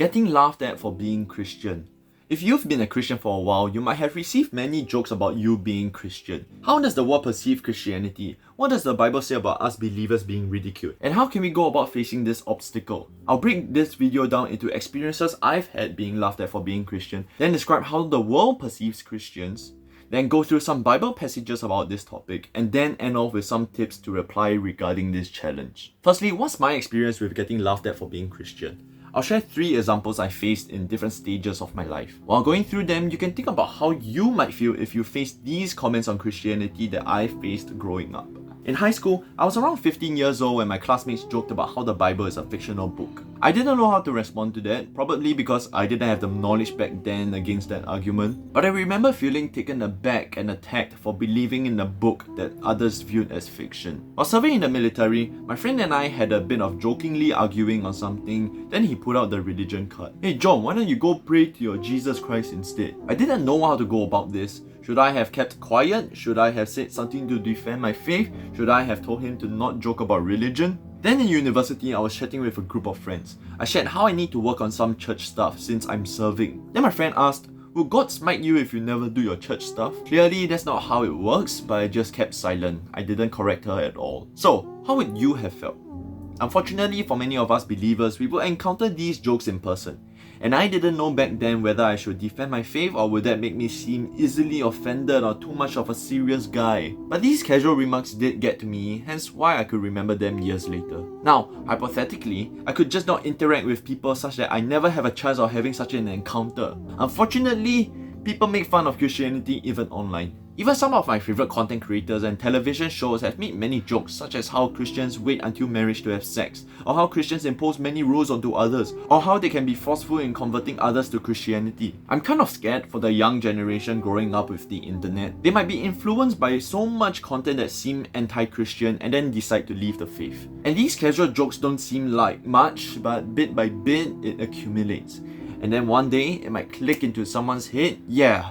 Getting laughed at for being Christian. If you've been a Christian for a while, you might have received many jokes about you being Christian. How does the world perceive Christianity? What does the Bible say about us believers being ridiculed? And how can we go about facing this obstacle? I'll break this video down into experiences I've had being laughed at for being Christian, then describe how the world perceives Christians, then go through some Bible passages about this topic, and then end off with some tips to reply regarding this challenge. Firstly, what's my experience with getting laughed at for being Christian? I'll share 3 examples I faced in different stages of my life. While going through them, you can think about how you might feel if you faced these comments on Christianity that I faced growing up. In high school, I was around 15 years old when my classmates joked about how the Bible is a fictional book. I didn't know how to respond to that, probably because I didn't have the knowledge back then against that argument. But I remember feeling taken aback and attacked for believing in a book that others viewed as fiction. While serving in the military, my friend and I had a bit of jokingly arguing on something, then he put out the religion card. "Hey John, why don't you go pray to your Jesus Christ instead?" I didn't know how to go about this. Should I have kept quiet? Should I have said something to defend my faith? Should I have told him to not joke about religion? Then in university, I was chatting with a group of friends. I shared how I need to work on some church stuff since I'm serving. Then my friend asked, "Will God smite you if you never do your church stuff?" Clearly, that's not how it works, but I just kept silent. I didn't correct her at all. So, how would you have felt? Unfortunately, for many of us believers, we will encounter these jokes in person. And I didn't know back then whether I should defend my faith or would that make me seem easily offended or too much of a serious guy. But these casual remarks did get to me, hence why I could remember them years later. Now, hypothetically, I could just not interact with people such that I never have a chance of having such an encounter. Unfortunately, people make fun of Christianity even online. Even some of my favorite content creators and television shows have made many jokes, such as how Christians wait until marriage to have sex, or how Christians impose many rules onto others, or how they can be forceful in converting others to Christianity. I'm kind of scared for the young generation growing up with the internet. They might be influenced by so much content that seem anti-Christian and then decide to leave the faith. And these casual jokes don't seem like much, but bit by bit it accumulates. And then one day it might click into someone's head, yeah,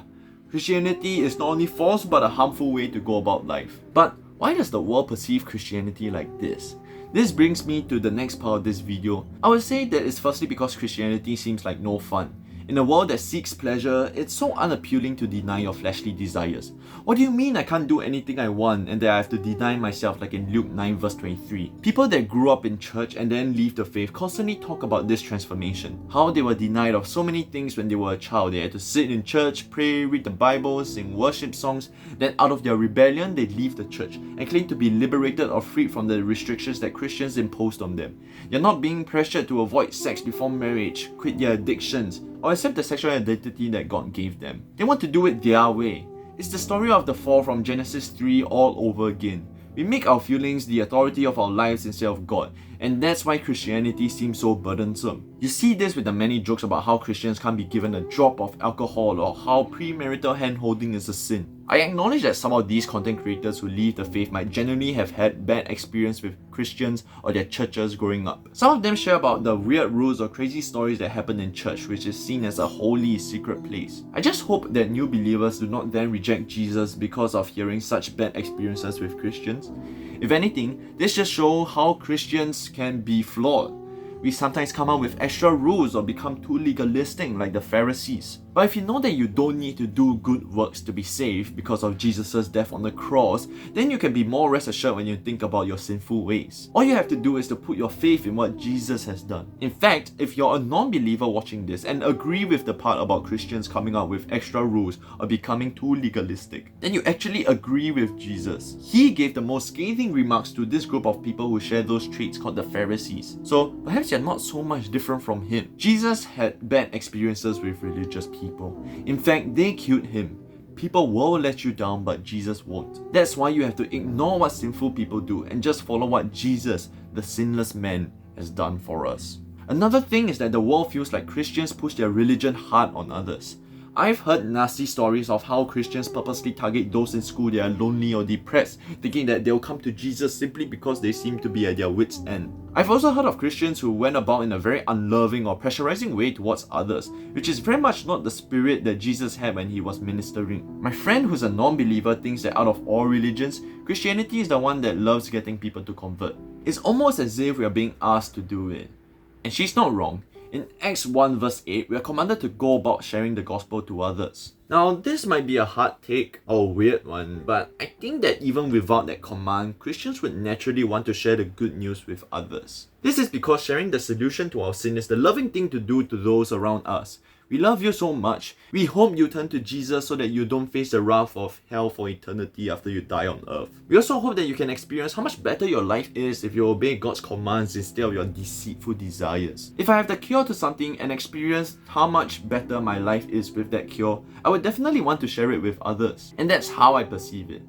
Christianity is not only false but a harmful way to go about life. But why does the world perceive Christianity like this? This brings me to the next part of this video. I would say that it's firstly because Christianity seems like no fun. In a world that seeks pleasure, it's so unappealing to deny your fleshly desires. What do you mean I can't do anything I want and that I have to deny myself, like in Luke 9 verse 23? People that grew up in church and then leave the faith constantly talk about this transformation. How they were denied of so many things when they were a child. They had to sit in church, pray, read the Bible, sing worship songs. Then out of their rebellion, they leave the church and claim to be liberated or freed from the restrictions that Christians imposed on them. They're not being pressured to avoid sex before marriage, quit their addictions, or accept the sexual identity that God gave them. They want to do it their way. It's the story of the fall from Genesis 3 all over again. We make our feelings the authority of our lives instead of God, and that's why Christianity seems so burdensome. You see this with the many jokes about how Christians can't be given a drop of alcohol or how premarital hand-holding is a sin. I acknowledge that some of these content creators who leave the faith might genuinely have had bad experience with Christians or their churches growing up. Some of them share about the weird rules or crazy stories that happen in church, which is seen as a holy secret place. I just hope that new believers do not then reject Jesus because of hearing such bad experiences with Christians. If anything, this just shows how Christians can be flawed. We sometimes come up with extra rules or become too legalistic like the Pharisees. But if you know that you don't need to do good works to be saved because of Jesus' death on the cross, then you can be more rest assured when you think about your sinful ways. All you have to do is to put your faith in what Jesus has done. In fact, if you're a non-believer watching this and agree with the part about Christians coming up with extra rules or becoming too legalistic, then you actually agree with Jesus. He gave the most scathing remarks to this group of people who share those traits called the Pharisees. So perhaps you're not so much different from him. Jesus had bad experiences with religious people. In fact, they killed him. People will let you down, but Jesus won't. That's why you have to ignore what sinful people do and just follow what Jesus, the sinless man, has done for us. Another thing is that the world feels like Christians push their religion hard on others. I've heard nasty stories of how Christians purposely target those in school that are lonely or depressed, thinking that they'll come to Jesus simply because they seem to be at their wits' end. I've also heard of Christians who went about in a very unloving or pressurizing way towards others, which is very much not the spirit that Jesus had when he was ministering. My friend who's a non-believer thinks that out of all religions, Christianity is the one that loves getting people to convert. It's almost as if we are being asked to do it. And she's not wrong. In Acts 1 verse 8, we are commanded to go about sharing the gospel to others. Now, this might be a hard take or a weird one, but I think that even without that command, Christians would naturally want to share the good news with others. This is because sharing the solution to our sin is the loving thing to do to those around us. We love you so much. We hope you turn to Jesus so that you don't face the wrath of hell for eternity after you die on earth. We also hope that you can experience how much better your life is if you obey God's commands instead of your deceitful desires. If I have the cure to something and experience how much better my life is with that cure, I would definitely want to share it with others. And that's how I perceive it.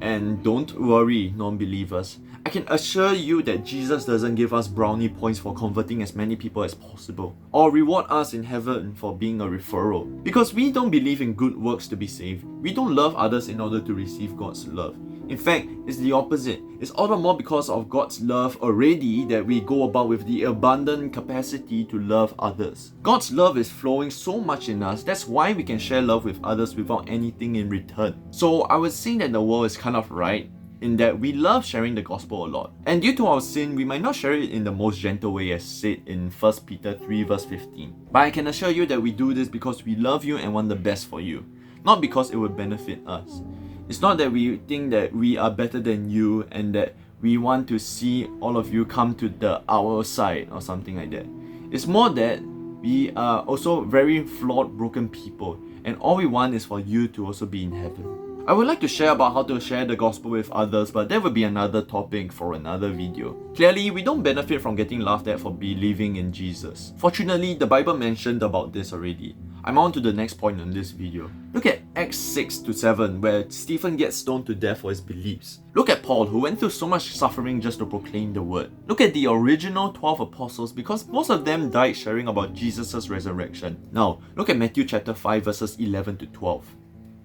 And don't worry, non-believers. I can assure you that Jesus doesn't give us brownie points for converting as many people as possible, or reward us in heaven for being a referral. Because we don't believe in good works to be saved. We don't love others in order to receive God's love. In fact, it's the opposite. It's all the more because of God's love already that we go about with the abundant capacity to love others. God's love is flowing so much in us, that's why we can share love with others without anything in return. So I would say that the world is kind of right, in that we love sharing the gospel a lot. And due to our sin, we might not share it in the most gentle way as said in 1 Peter 3 verse 15. But I can assure you that we do this because we love you and want the best for you, not because it would benefit us. It's not that we think that we are better than you and that we want to see all of you come to our side or something like that. It's more that we are also very flawed, broken people, and all we want is for you to also be in heaven. I would like to share about how to share the gospel with others, but that would be another topic for another video. Clearly, we don't benefit from getting laughed at for believing in Jesus. Fortunately, the Bible mentioned about this already. I'm on to the next point on this video. Look at Acts 6-7, where Stephen gets stoned to death for his beliefs. Look at Paul, who went through so much suffering just to proclaim the word. Look at the original 12 apostles, because most of them died sharing about Jesus' resurrection. Now, look at Matthew chapter 5 verses 11-12.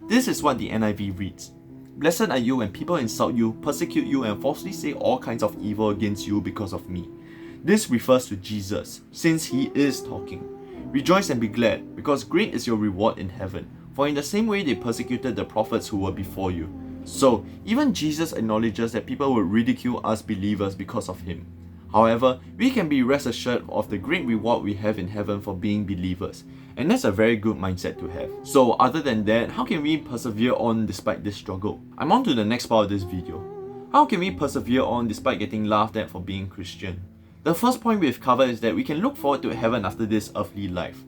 This is what the NIV reads. Blessed are you when people insult you, persecute you, and falsely say all kinds of evil against you because of me. This refers to Jesus, since he is talking. Rejoice and be glad, because great is your reward in heaven. For in the same way they persecuted the prophets who were before you. So, even Jesus acknowledges that people will ridicule us believers because of him. However, we can be rest assured of the great reward we have in heaven for being believers. And that's a very good mindset to have. So other than that, how can we persevere on despite this struggle? I'm on to the next part of this video. How can we persevere on despite getting laughed at for being Christian? The first point we've covered is that we can look forward to heaven after this earthly life.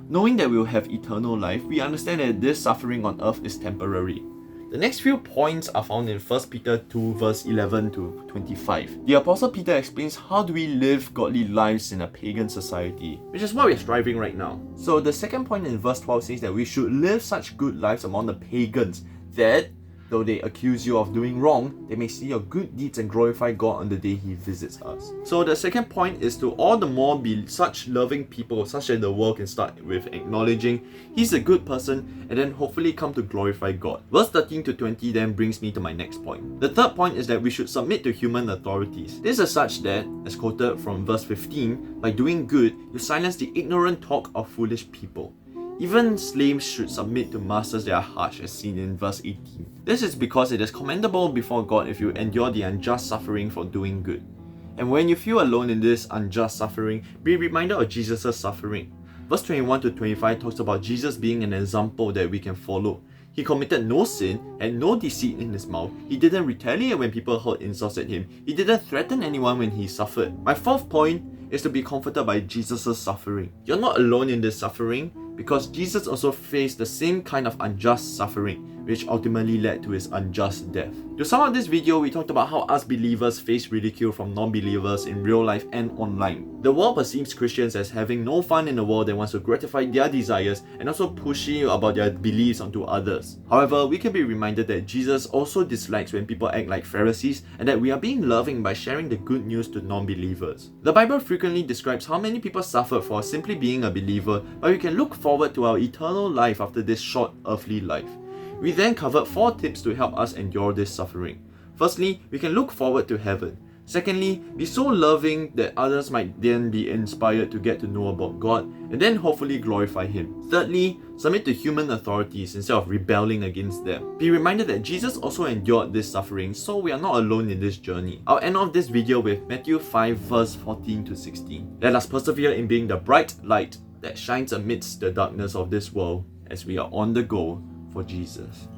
Knowing that we will have eternal life, we understand that this suffering on earth is temporary. The next few points are found in 1 Peter 2 verse 11-25. The Apostle Peter explains how do we live godly lives in a pagan society, which is what we're striving right now. So the second point in verse 12 says that we should live such good lives among the pagans that, though they accuse you of doing wrong, they may see your good deeds and glorify God on the day he visits us. So the second point is to all the more be such loving people, such that the world can start with acknowledging he's a good person and then hopefully come to glorify God. Verse 13-20 then brings me to my next point. The third point is that we should submit to human authorities. This is such that, as quoted from verse 15, by doing good, you silence the ignorant talk of foolish people. Even slaves should submit to masters that are harsh, as seen in verse 18. This is because it is commendable before God if you endure the unjust suffering for doing good. And when you feel alone in this unjust suffering, be reminded of Jesus' suffering. Verse 21-25 talks about Jesus being an example that we can follow. He committed no sin, had no deceit in his mouth. He didn't retaliate when people hurled insults at him. He didn't threaten anyone when he suffered. My fourth point is to be comforted by Jesus' suffering. You're not alone in this suffering, because Jesus also faced the same kind of unjust suffering, which ultimately led to his unjust death. To sum up this video, we talked about how us believers face ridicule from non-believers in real life and online. The world perceives Christians as having no fun in the world and wants to gratify their desires and also pushy about their beliefs onto others. However, we can be reminded that Jesus also dislikes when people act like Pharisees and that we are being loving by sharing the good news to non-believers. The Bible frequently describes how many people suffered for simply being a believer, but we can look forward to our eternal life after this short earthly life. We then covered 4 tips to help us endure this suffering. Firstly, we can look forward to heaven. Secondly, be so loving that others might then be inspired to get to know about God and then hopefully glorify Him. Thirdly, submit to human authorities instead of rebelling against them. Be reminded that Jesus also endured this suffering, so we are not alone in this journey. I'll end off this video with Matthew 5 verse 14 to 16. Let us persevere in being the bright light that shines amidst the darkness of this world as we are on the go for Jesus.